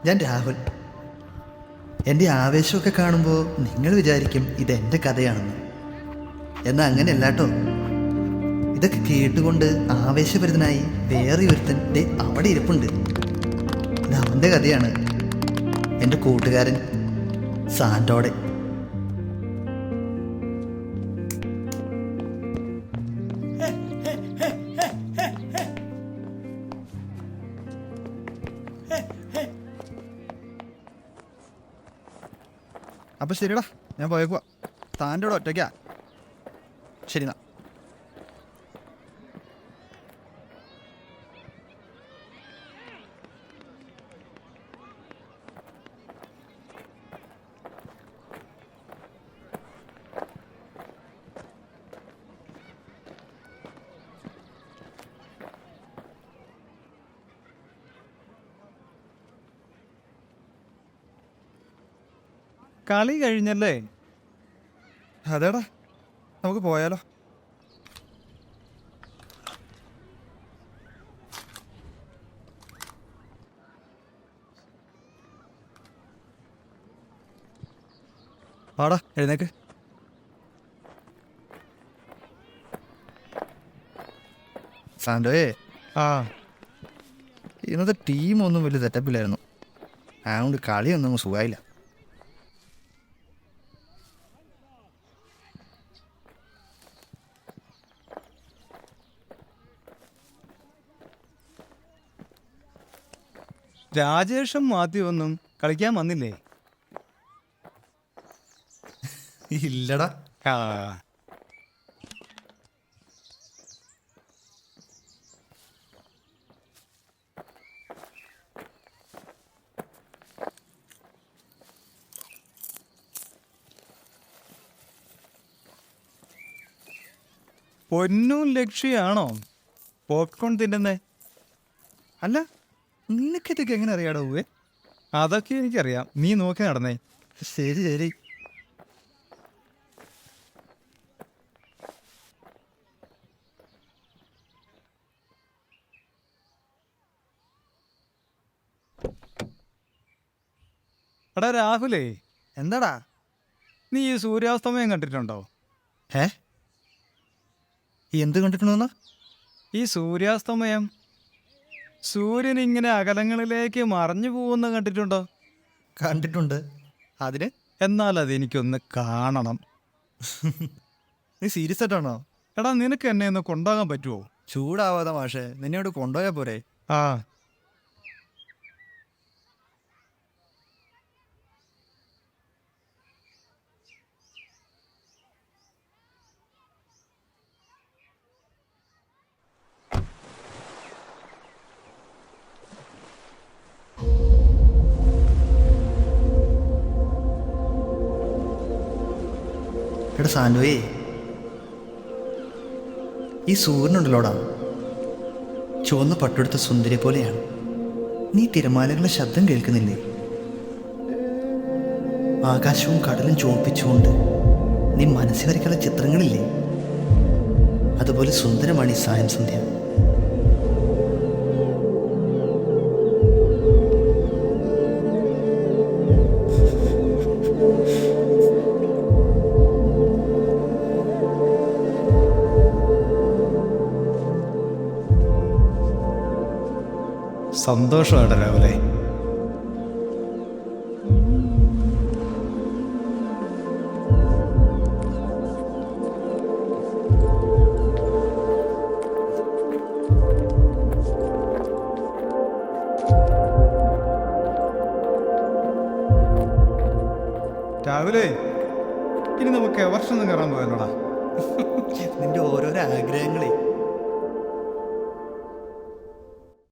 ഞാൻ രാഹുൽ. എൻ്റെ ആവേശമൊക്കെ കാണുമ്പോൾ നിങ്ങൾ വിചാരിക്കും ഇതെൻ്റെ കഥയാണെന്ന്. എന്നാൽ അങ്ങനെയല്ല കേട്ടോ. ഇതൊക്കെ കേട്ടുകൊണ്ട് ആവേശഭരിതനായി വേറെ ഒരുത്തൻ ദേ അവിടെ ഇരിപ്പുണ്ട്. ഇത് അവൻ്റെ കഥയാണ്. എൻ്റെ കൂട്ടുകാരൻ സാൻഡോടെ. അപ്പം ശരിടാ, ഞാൻ പോയേക്കുവാ. താൻ്റെ കൂടെ ഒറ്റയ്ക്കാ. ശരി എന്നാ. കളി കഴിഞ്ഞല്ലേ? അതേടാ, നമുക്ക് പോയാലോ? ആടാ, എഴുന്നേക്ക്. സാൻഡോയെ, ആ, ഇന്നത്തെ ടീമൊന്നും വലിയ സെറ്റപ്പിലായിരുന്നു. അതുകൊണ്ട് കളിയൊന്നും സുഖമായില്ല. രാജേഷും മാത്യു ഒന്നും കളിക്കാൻ വന്നില്ലേ? ഇല്ലടാ. ആ, പൊന്നും ലക്ഷ്യമാണോ പോപ്കോൺ തിന്നുന്നേ? അല്ല, നിനക്കിതൊക്കെ എങ്ങനെ അറിയാടാ ഉവ്വേ? അതൊക്കെ എനിക്കറിയാം, നീ നോക്കി നടന്നേ. ശരി ശരി. എടാ രാഹുലേ, എന്താടാ? നീ ഈ സൂര്യാസ്തമയം കണ്ടിട്ടുണ്ടോ? ഏ, എന്ത് കണ്ടിട്ടുണ്ടോന്നാ? ഈ സൂര്യാസ്തമയം സൂര്യൻ ഇങ്ങനെ അകലങ്ങളിലേക്ക് മറഞ്ഞു പോകുന്ന കണ്ടിട്ടുണ്ടോ? കണ്ടിട്ടുണ്ട്. അതിന് എന്നാൽ അതെനിക്കൊന്ന് കാണണം. നീ സീരിയസ് ആയിട്ടാണോ? എടാ, നിനക്ക് എന്നെ ഒന്ന് കൊണ്ടുപോകാൻ പറ്റുമോ? ചൂടാവാതെ മാഷെ, നിന്നോട് കൊണ്ടുപോയാ പോരെ? ആ, എടാ സാൻഡോയെ, ഈ സൂര്യനുണ്ടല്ലോടാ, ചുവന്ന പട്ടെടുത്ത സുന്ദരി പോലെയാണ്. നീ തിരമാലകളുടെ ശബ്ദം കേൾക്കുന്നില്ലേ? ആകാശവും കടലും ചുവപ്പിച്ചുകൊണ്ട് നീ മനസ്സിൽ വരയ്ക്കുന്ന ചിത്രങ്ങളില്ലേ? അതുപോലെ സുന്ദരമാണ് ഈ സായം സന്ധ്യ. സന്തോഷമാണ് രാവിലെ. രാവിലെ ഇനി നമുക്ക് എവർഷം കയറാൻ പോകാനോടാ. നിന്റെ ഓരോരോ ആഗ്രഹങ്ങളെ